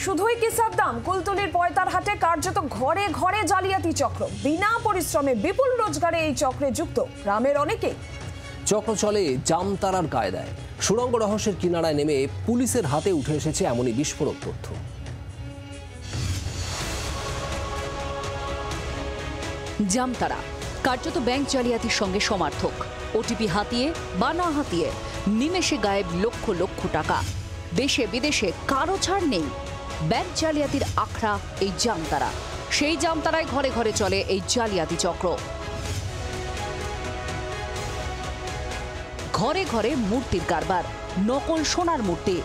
শুধুই কি সাদ্দাম? কুলতলির পয়তারহাটে কার্যত ঘরে ঘরে জালিয়াতি চক্র। বিনা পরিশ্রমে বিপুল রোজগারে এই চক্রে যুক্ত গ্রামের অনেকেই। চক্র চলে জামতারার কায়দায়। সুড়ঙ্গ রহস্যের কিনারায় নেমে পুলিশের হাতে উঠে এসেছে এমনই বিস্ফোরক তথ্য। জামতারা কার্যত ব্যাংক জালিয়াতির সঙ্গে সমার্থক। ওটিপি হাতিয়ে বা না হাতিয়ে নিমেষে গায়েব লক্ষ লক্ষ টাকা। দেশে বিদেশে কারো ছাড় নেই। ব্যাংক জালিয়াতির আখড়া এই জামতারা। সেই জামতারায় ঘরে ঘরে চলে এই জালিয়াতি চক্র। ঘরে ঘরে মূর্তির কারবার। নকল সোনার মূর্তি,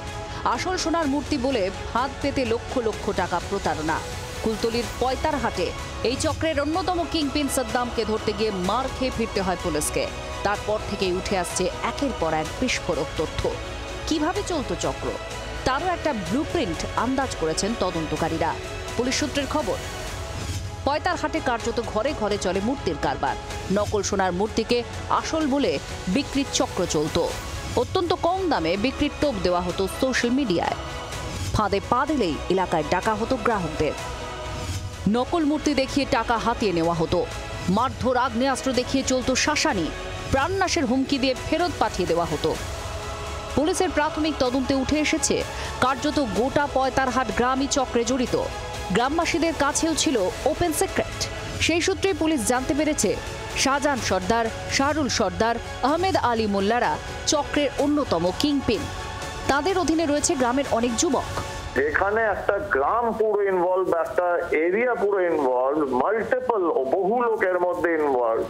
আসল সোনার মূর্তি বলে হাত পেতে লক্ষ লক্ষ টাকা প্রতারণা। কুলতলির পয়তারহাটে এই চক্রের অন্যতম কিংপিন সাদ্দামকে ধরতে গিয়ে মার খেয়ে ফিরতে হয় পুলিশকে। তারপর থেকেই উঠে আসছে একের পর এক বিস্ফোরক তথ্য। কিভাবে চলতো চক্র তারও একটা ব্লুপ্রিন্ট আন্দাজ করেছেন তদন্তকারীরা। পুলিশ সূত্রের খবর, পয়তারহাটে কার্যত ঘরে ঘরে চলে মূর্তির কারবার। নকল সোনার মূর্তিকে আসল বলে বিক্রির চক্র চলত। অত্যন্ত কম দামে বিক্রির টোপ দেওয়া হতো সোশ্যাল মিডিয়ায়। ফাঁদে পা দিলেই এলাকায় ডাকা হতো গ্রাহকদের। নকল মূর্তি দেখিয়ে টাকা হাতিয়ে নেওয়া হতো। মারধর, আগ্নেয়াস্ত্র দেখিয়ে চলত শাসানি। প্রাণনাশের হুমকি দিয়ে ফেরত পাঠিয়ে দেওয়া হতো। পুলিশের প্রাথমিক তদন্তে উঠে এসেছে কার্যত গোটা পয়তারহাট গ্রামই চক্রে জড়িত। গ্রামবাসীদের কাছেও ছিল ওপেন সিক্রেট। সেই সূত্রে পুলিশ জানতে পেরেছে শাহজাহান সর্দার, শাহরুল সর্দার, আহমেদ আলী মোল্লারা চক্রের অন্যতম কিংপিন। তাদের অধীনে রয়েছে গ্রামের অনেক যুবক। এখানে একটা গ্রাম পুরো ইনভলভ, একটা এরিয়া পুরো ইনভলভ, মাল্টিপল বহু লোকের মধ্যে ইনভলভ।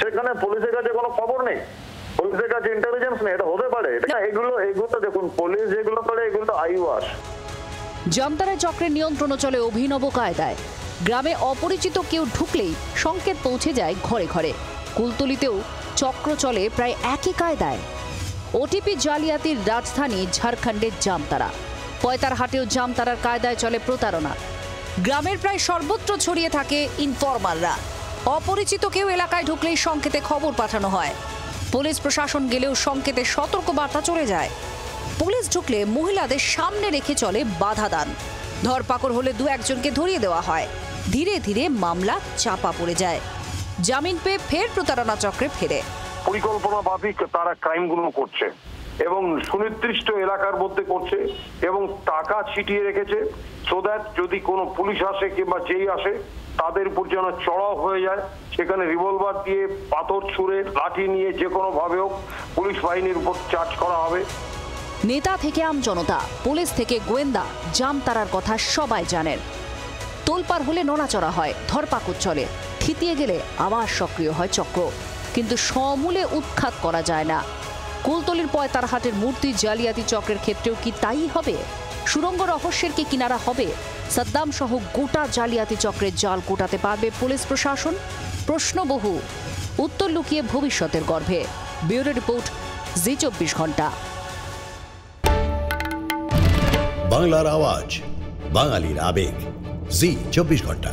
সেখানে পুলিশের কাছে কোনো খবর নেই, পুলিশের কাছে ইন্টেলিজেন্স নেই। এটা হতে পারে? এগুলো দেখুন, পুলিশ যেগুলো করে এগুলো তো আইওয়াস। জামতারা চক্রের নিয়ন্ত্রণ চলে অভিনব কায়দায়। গ্রামে অপরিচিত কেউ ঢুকলেই সংকেত পৌঁছে যায় ঘরে ঘরে। কুলতলিতেও চক্র চলে প্রায় একই কায়দায়। ওটিপি জালিয়াতির রাজধানী ঝাড়খণ্ডের জামতারা। পয়তারহাটেও জামতারার কায়দায় চলে প্রতারণা। গ্রামের প্রায় সর্বত্র ছড়িয়ে থাকে ইনফরমাররা। অপরিচিত কেউ এলাকায় ঢুকলেই সংকেতে খবর পাঠানো হয়। পুলিশ প্রশাসন গেলেও সংকেতে সতর্ক বার্তা চলে যায়। পুলিশ ঢুকলে মহিলাদের সামনে রেখে চলে বাধা দান। ধরপাকড় হলে দু একজনকে ধরিয়ে দেওয়া হয়। ধীরে ধীরে মামলা চাপা পড়ে যায়। জামিন পেয়ে ফের প্রতারণা চক্রে ফেরে। পরিকল্পনা মাফিক তারা ক্রাইমগুলো করছে এবং সুনির্দিষ্ট এলাকার মধ্যে করছে এবং টাকা ছিটিয়ে রেখেছে, সো দ্যাট যদি কোনো পুলিশ আসে কিংবা যেই আসে তাদের উপর যেন চড়াও হয়ে যায়। সেখানে রিভলভার দিয়ে, পাথর ছুঁড়ে, লাঠি নিয়ে যে কোনো ভাবে হোক পুলিশ বাহিনীর উপর চার্জ করা হবে। নেতা থেকে আমজনতা, পুলিশ থেকে গোয়েন্দা, জামতারার কথা সবাই জানেন। তোলপাড় হলে নড়াচড়া হয়, ধরপাকড় চলে। থিতিয়ে গেলে আবার সক্রিয় হয় চক্র। কিন্তু সমূলে উৎখাত করা যায় না। কুলতলির পয়তারহাটের মূর্তি জালিয়াতি চক্রের ক্ষেত্রেও কি তাই হবে? সুড়ঙ্গ রহস্যের কি কিনারা হবে? সাদ্দাম সহ গোটা জালিয়াতি চক্রের জাল কোটাতে পারবে পুলিশ প্রশাসন? প্রশ্ন বহু, উত্তর লুকিয়ে ভবিষ্যতের গর্ভে। ব্যুরো রিপোর্ট, জি 24 ঘন্টা। বাংলার আওয়াজ, বাঙালির আবেগ, জি 24 ঘন্টা।